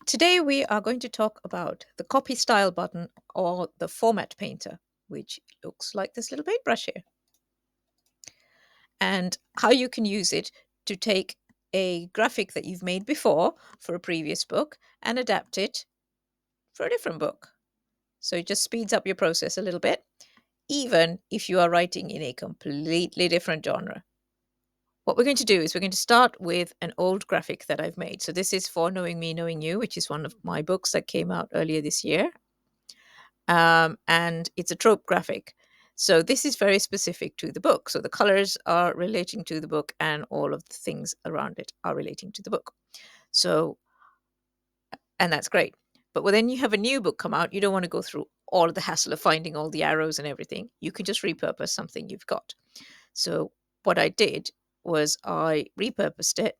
Today we are going to talk about the copy style button or the format painter, which looks like this little paintbrush here, and how you can use it to take a graphic that you've made before for a previous book and adapt it for a different book. So it just speeds up your process a little bit, even if you are writing in a completely different genre. What we're going to do is we're going to start with an old graphic that I've made. So this is for Knowing Me, Knowing You, which is one of my books that came out earlier this year. And it's a trope graphic. So this is very specific to the book. So the colors are relating to the book and all of the things around it are relating to the book. So, and that's great. But when then you have a new book come out, you don't want to go through all of the hassle of finding all the arrows and everything. You can just repurpose something you've got. So what I did was I repurposed it.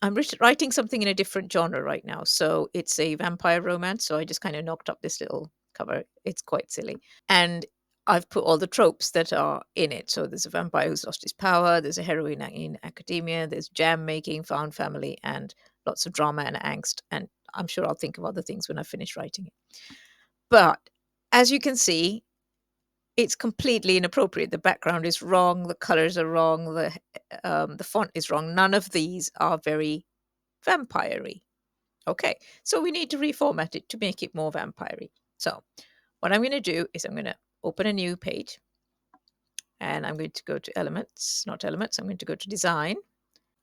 I'm writing something in a different genre right now. So it's a vampire romance. So I just kind of knocked up this little cover. It's quite silly. And I've put all the tropes that are in it. So there's a vampire who's lost his power, there's a heroine in academia, there's jam making, found family, and lots of drama and angst. And I'm sure I'll think of other things when I finish writing it. But as you can see, it's completely inappropriate. The background is wrong, the colors are wrong, the font is wrong. None of these are very vampire-y. Okay, so we need to reformat it to make it more vampire-y. So what I'm going to do is I'm going to open a new page and I'm going to go to elements, not elements, I'm going to go to design,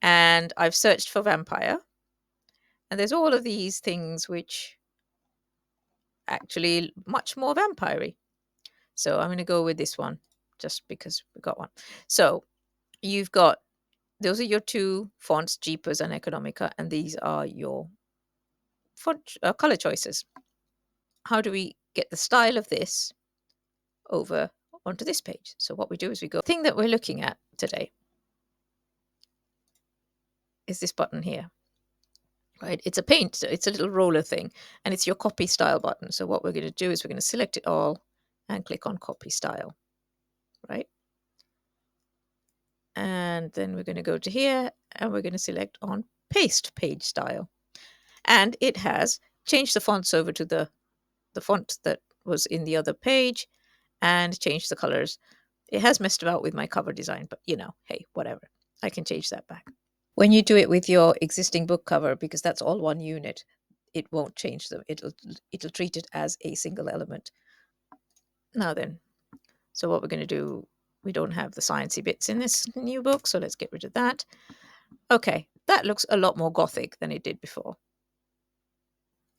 and I've searched for vampire, and there's all of these things which actually much more vampire-y. So I'm going to go with this one just because we got one. So you've got, those are your two fonts, Jeepers and Economica, and these are your font color choices. How do we get the style of this over onto this page? So what we do is we go, the thing that we're looking at today is this button here, right? It's a paint, it's a little roller thing, and it's your copy style button. So what we're going to do is we're going to select it all and click on copy style, right? And then we're going to go to here and we're going to select on paste page style. And it has changed the fonts over to the font that was in the other page and changed the colors. It has messed about with my cover design, but hey, whatever. I can change that back. When you do it with your existing book cover, because that's all one unit, it won't change them. It'll treat it as a single element. Now then, so what we're going to do, we don't have the sciencey bits in this new book, so let's get rid of that. Okay, that looks a lot more gothic than it did before.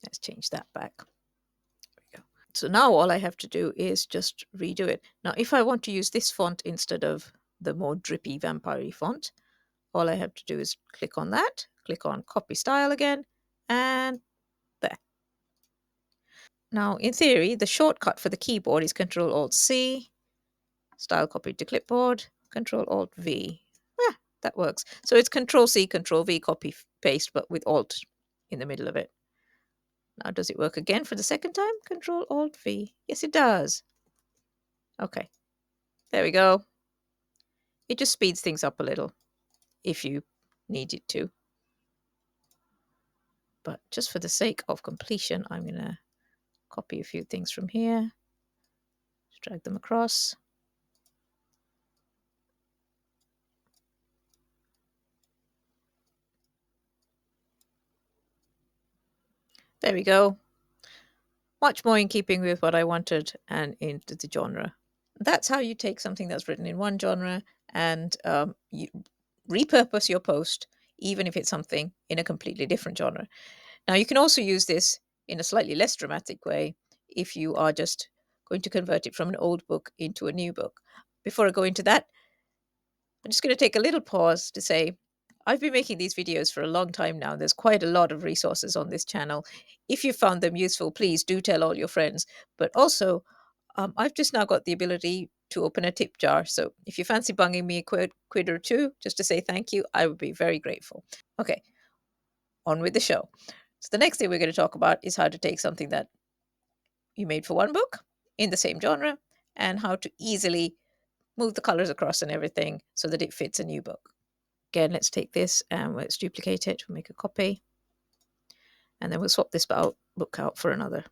Let's change that back. There we go. So now all I have to do is just redo it. Now, if I want to use this font instead of the more drippy vampire font, all I have to do is click on that, click on copy style again, and there. Now, in theory, the shortcut for the keyboard is Control-Alt-C, style copied to clipboard, Control-Alt-V. That works. So it's Control-C, Control-V, copy, paste, but with Alt in the middle of it. Now, does it work again for the second time? Control-Alt-V. Yes, it does. Okay, there we go. It just speeds things up a little if you need it to. But just for the sake of completion, I'm going to copy a few things from here, drag them across. There we go. Much more in keeping with what I wanted and into the genre. That's how you take something that's written in one genre and you repurpose your post, even if it's something in a completely different genre. Now, you can also use this in a slightly less dramatic way if you are just going to convert it from an old book into a new book. Before I go into that, I'm just going to take a little pause to say, I've been making these videos for a long time now. There's quite a lot of resources on this channel. If you found them useful, please do tell all your friends. But also, I've just now got the ability to open a tip jar. So if you fancy bunging me a quid or two just to say thank you, I would be very grateful. Okay, on with the show. So the next thing we're going to talk about is how to take something that you made for one book in the same genre and how to easily move the colors across and everything so that it fits a new book. Again, let's take this and let's duplicate it. We'll make a copy. And then we'll swap this book out for another.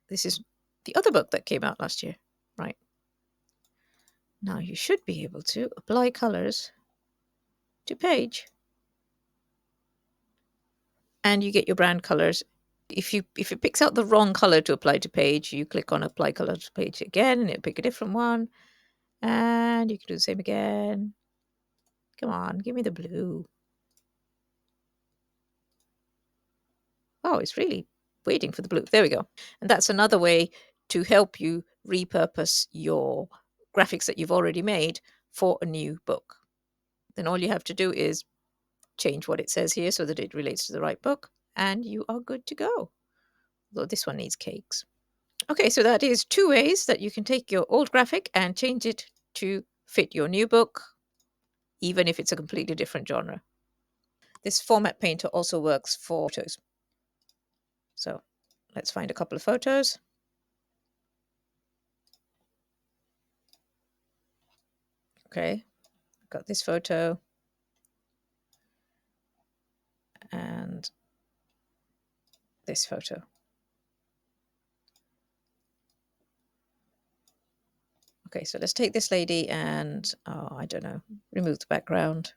This is the other book that came out last year. Right. Now you should be able to apply colors to page. And you get your brand colors. If it picks out the wrong color to apply to page, you click on apply color to page again, and it'll pick a different one. And you can do the same again. Come on, give me the blue. Oh, it's really waiting for the blue. There we go. And that's another way to help you repurpose your graphics that you've already made for a new book. Then all you have to do is change what it says here so that it relates to the right book, and you are good to go. Although this one needs cakes. Okay, so that is 2 ways that you can take your old graphic and change it to fit your new book, even if it's a completely different genre. This format painter also works for photos. So let's find a couple of photos. Okay, got this photo and this photo. Okay, so let's take this lady and, I don't know, remove the background.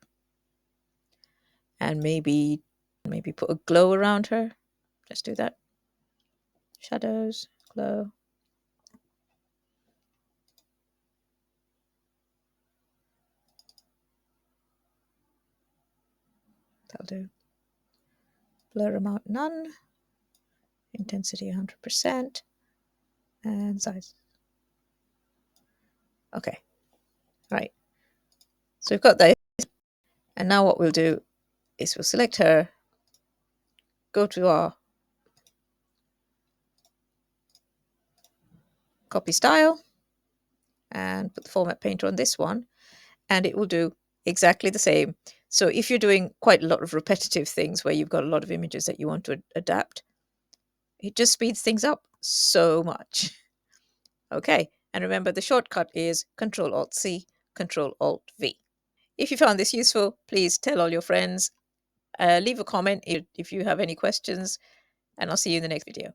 And maybe put a glow around her. Let's do that. Shadows, glow. That'll do. Blur amount none. Intensity 100%. And size. Okay. Right. So we've got this. And now what we'll do is we'll select her, go to our copy style, and put the format painter on this one, and it will do exactly the same. So if you're doing quite a lot of repetitive things where you've got a lot of images that you want to adapt, it just speeds things up so much. Okay, and remember the shortcut is Control-Alt-C, Control-Alt-V. If you found this useful, please tell all your friends. Leave a comment if you have any questions, and I'll see you in the next video.